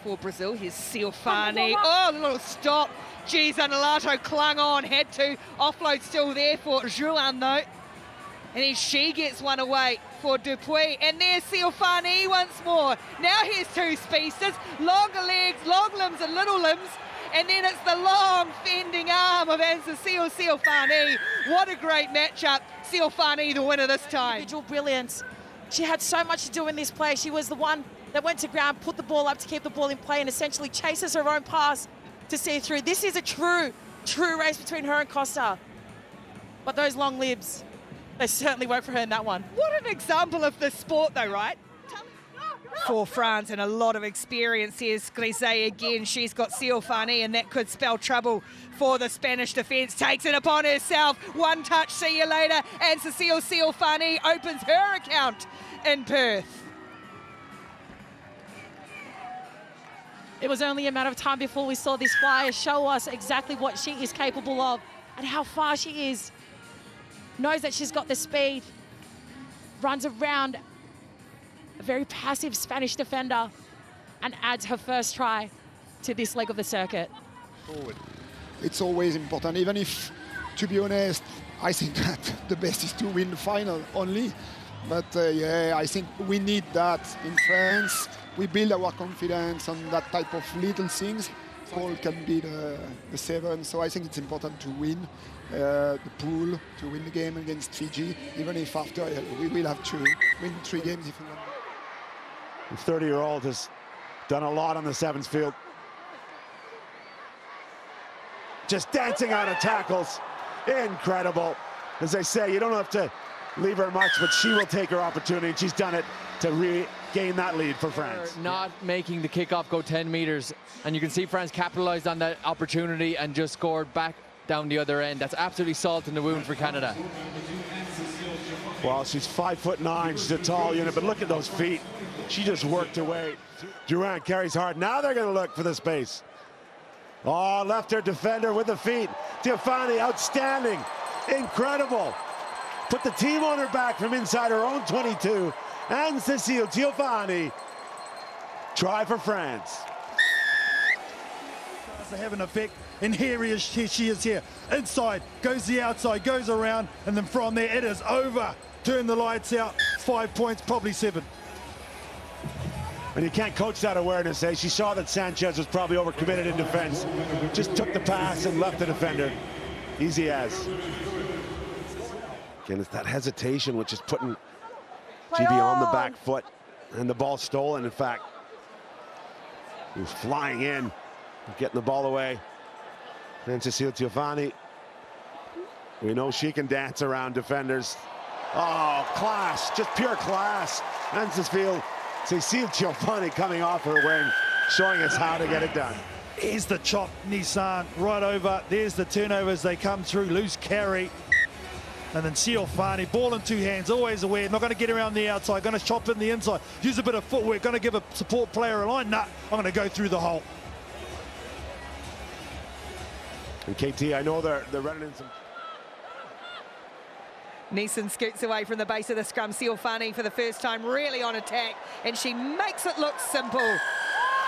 for Brazil. Here's Ciofani. Oh, the little stop. Geez, Anulato clung on, had to. Offload still there for Juan, though. And then she gets one away for Dupuis. And there's Ciofani once more. Now here's two speedsters. Longer legs, long limbs and little limbs. And then it's the long fending arm of Anne-Cécile Ciofani. What a great matchup. Ciofani the winner this time. Individual brilliance. She had so much to do in this play. She was the one that went to ground, put the ball up to keep the ball in play, and essentially chases her own pass to see through. This is a true race between her and Costa. But those long libs, they certainly work for her in that one. What an example of the sport, though, right? For France, and a lot of experience. Here's Grisey again. She's got Ciofani, and that could spell trouble for the Spanish defence. Takes it upon herself. One touch, see you later. Anne-Cécile Ciofani opens her account in Perth. It was only a matter of time before we saw this flyer show us exactly what she is capable of and how far she is. Knows that she's got the speed. Runs around a very passive Spanish defender and adds her first try to this leg of the circuit. Forward. It's always important, even if, to be honest, I think that the best is to win the final only. But yeah, I think we need that in France. We build our confidence on that type of little things. Paul can be the seven, so I think it's important to win the pool, to win the game against Fiji, even if after we will have to win 3 games if we want. The 30-year-old has done a lot on the sevens field. Just dancing out of tackles. Incredible. As I say, you don't have to leave her much, but she will take her opportunity, and she's done it to regain that lead for France. Not making the kickoff go 10 meters, and you can see France capitalized on that opportunity and just scored back down the other end. That's absolutely salt in the wound for Canada. Well, she's 5'9", she's a tall unit, but look at those feet. She just worked her way. Durant carries hard. Now they're going to look for the space. Oh, left her defender with the feet. Ciofani, outstanding. Incredible. Put the team on her back from inside her own 22. Anne-Cécile Ciofani. Try for France. To have an effect, and here she is here. Inside, goes the outside, goes around, and then from there it is over. Turn the lights out. 5 points, probably 7. And you can't coach that awareness, eh? She saw that Sanchez was probably overcommitted in defense. Just took the pass and left the defender. Easy as. Again, it's that hesitation which is putting GB on the back foot. And the ball stolen, in fact. He was flying in, getting the ball away. Anne-Cécile Ciofani. We know she can dance around defenders. Oh, class, just pure class. Anne-Cécile Ciofani coming off her wing, showing us how to get it done. Here's the chop, Nissan, right over. There's the turnover as they come through, loose carry. And then Ciofani, ball in 2 hands, always aware, not going to get around the outside, going to chop in the inside, use a bit of footwork, going to give a support player a line. Nah, I'm going to go through the hole. And KT, I know they're running in some... Neeson scoots away from the base of the scrum. Ciofani for the first time really on attack, and she makes it look simple.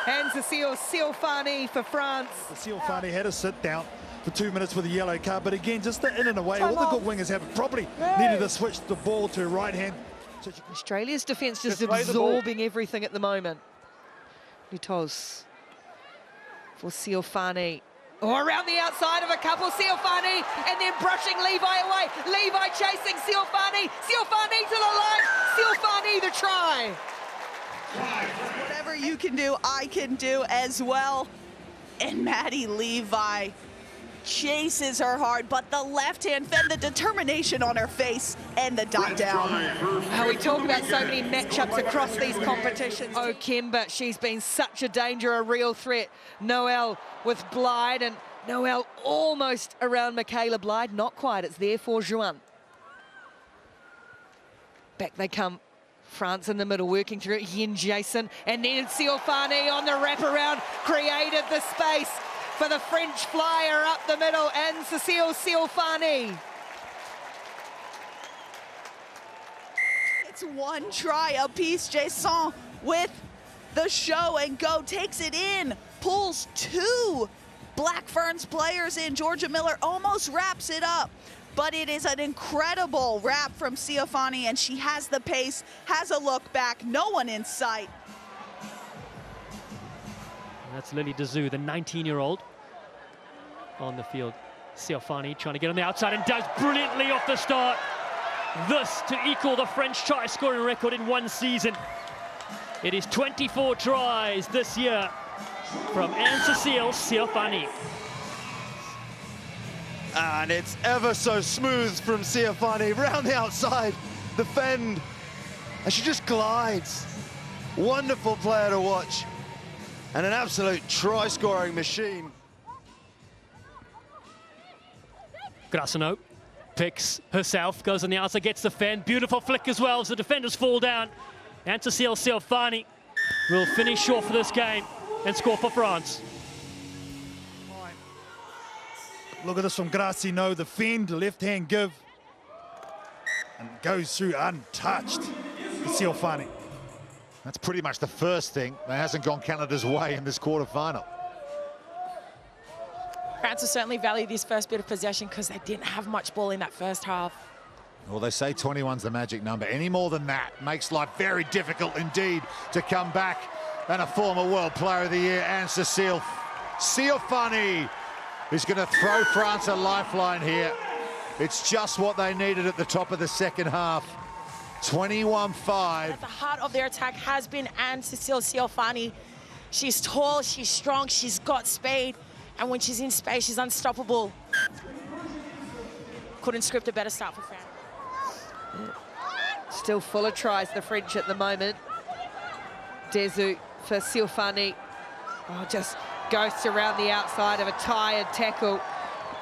Anne-Cécile Ciofani for France. Ciofani had to sit down for 2 minutes with a yellow card, but again, just the in and away. All the good wingers have probably needed to switch the ball to right hand. Australia's defence just absorbing everything at the moment. Lutos for Ciofani. Oh, around the outside of a couple, Ciofani, and then brushing Levi away. Levi chasing Ciofani. Ciofani to the line. Ciofani the try. Whatever you can do, I can do as well. And Maddie Levi chases her hard, but the left-hand fend, the determination on her face, and the dot down. Oh, we talk about so many matchups across these competitions. Oh, Kemba, she's been such a danger, a real threat. Noelle with Blyde, and Noelle almost around Michaela Blyde. Not quite, it's there for Juan. Back they come. France in the middle, working through it. Yin Jason, and then Ciofani on the wraparound, created the space for the French flyer up the middle, Anne-Cécile Ciofani. It's 1 try apiece. Jason with the show and go, takes it in, pulls 2 Black Ferns players in. Georgia Miller almost wraps it up, but it is an incredible wrap from Ciofani, and she has the pace, has a look back, no one in sight. That's Lily Dazou, the 19-year-old on the field. Ciofani trying to get on the outside and does brilliantly off the start. This to equal the French try scoring record in one season. It is 24 tries this year from Anne-Cécile Ciofani. And it's ever so smooth from Ciofani, round the outside, the fend, and she just glides. Wonderful player to watch, and an absolute try-scoring machine. Grasano picks herself, goes on the outside, gets the fend. Beautiful flick as well as the defenders fall down. Anne-Cécile Ciofani will finish off for this game and score for France. Look at this from Grasino, the fend, left-hand give, and goes through untouched. Ciofani. That's pretty much the first thing that hasn't gone Canada's way in this quarterfinal. France will certainly value this first bit of possession because they didn't have much ball in that first half. Well, they say 21's the magic number. Any more than that makes life very difficult indeed to come back. And a former World Player of the Year, Anne-Cécile Ciofani, is going to throw France a lifeline here. It's just what they needed at the top of the second half. 21-5. At the heart of their attack has been Anne-Cécile Ciofani. She's tall, she's strong, she's got speed, and when she's in space, she's unstoppable. Couldn't script a better start for France. Still full of tries, the French at the moment. Dazou for Ciofani. Oh, just ghosts around the outside of a tired tackle.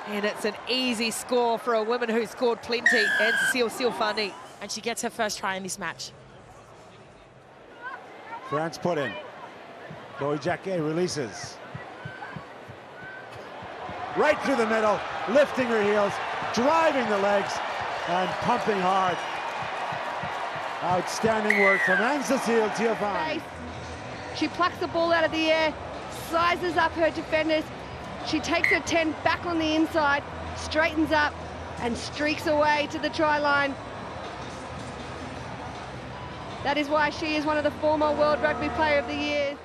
And it's an easy score for a woman who scored plenty, Anne-Cécile Ciofani. And she gets her first try in this match. France put in. Chloe Jacquet releases. Right through the middle, lifting her heels, driving the legs, and pumping hard. Outstanding work from Anne-Cécile Ciofani. She plucks the ball out of the air, sizes up her defenders. She takes her 10 back on the inside, straightens up, and streaks away to the try line. That is why she is one of the former World Rugby Player of the Year.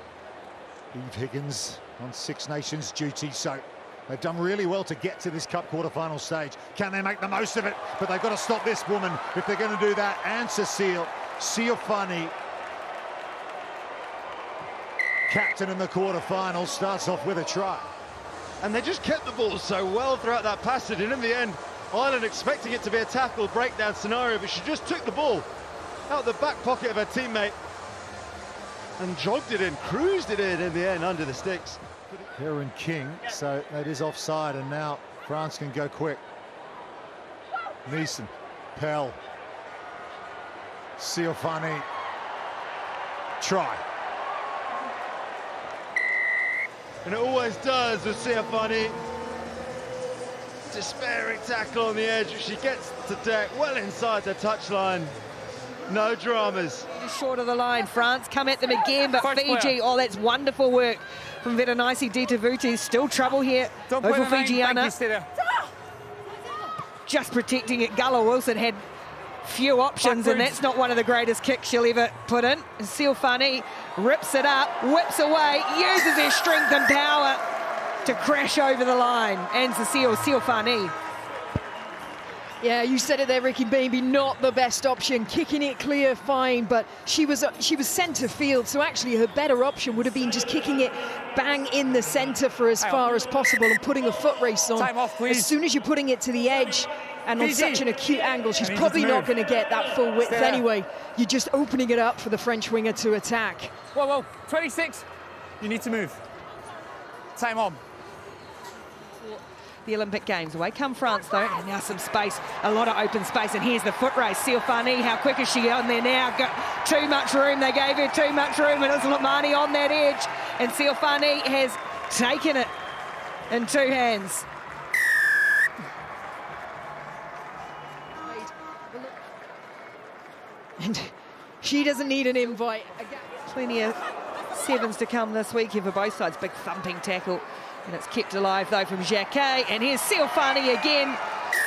Eve Higgins on Six Nations duty, so they've done really well to get to this Cup quarterfinal stage. Can they make the most of it? But they've got to stop this woman if they're going to do that. Anne-Cécile Ciofani, captain in the quarterfinal, starts off with a try. And they just kept the ball so well throughout that passage, and in the end, Ireland expecting it to be a tackle breakdown scenario, but she just took the ball out the back pocket of her teammate and jogged it in, cruised it in the end under the sticks. Heron King, so that is offside, and now France can go quick. Neeson, Pell, Ciofani, try. And it always does with Ciofani. Despairing tackle on the edge, she gets to deck, well inside the touchline. No dramas. Just short of the line. France come at them again, but Fiji, oh, that's wonderful work from Vedanisi Ditavuti. Still trouble here over Fijiana. Just protecting it. Gullah Wilson had few options, and that's not one of the greatest kicks she'll ever put in. Ciofani rips it up, whips away, uses her strength and power to crash over the line. Anne-Cécile Ciofani. Yeah, you said it there, Ricky. Maybe not the best option. Kicking it clear, fine, but she was centre field, so actually her better option would have been just kicking it bang in the centre for as far as possible and putting a foot race on. Time off, please. As soon as you're putting it to the edge and on such an acute angle, she's probably not going to get that full width anyway. You're just opening it up for the French winger to attack. Whoa, whoa, 26. You need to move. Time on. The Olympic Games. Away come France, though. And now some space, a lot of open space. And here's the foot race. Ciofani, how quick is she on there now? Got too much room. They gave her too much room. And it's Lamani on that edge. And Ciofani has taken it in two hands. And she doesn't need an invite. Plenty of sevens to come this week here for both sides. Big thumping tackle, and it's kept alive though from Jacquet. And here's Ciofani again.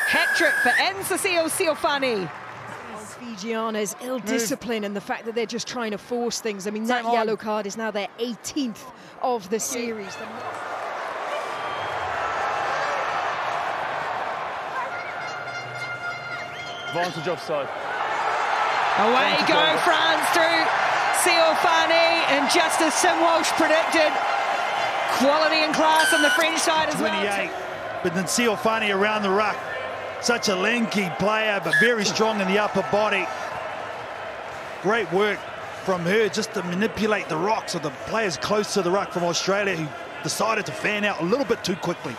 Hat-trick for Anne-Cécile Ciofani. Fijiana's ill discipline and the fact that they're just trying to force things. I mean, that yellow card is now their 18th of the series. Advantage offside. Away go France through Ciofani, and just as Sim Walsh predicted, quality and class on the French side as 28, well. but then Ciofani around the ruck. Such a lanky player, but very strong in the upper body. Great work from her just to manipulate the rocks of the players close to the ruck from Australia, who decided to fan out a little bit too quickly.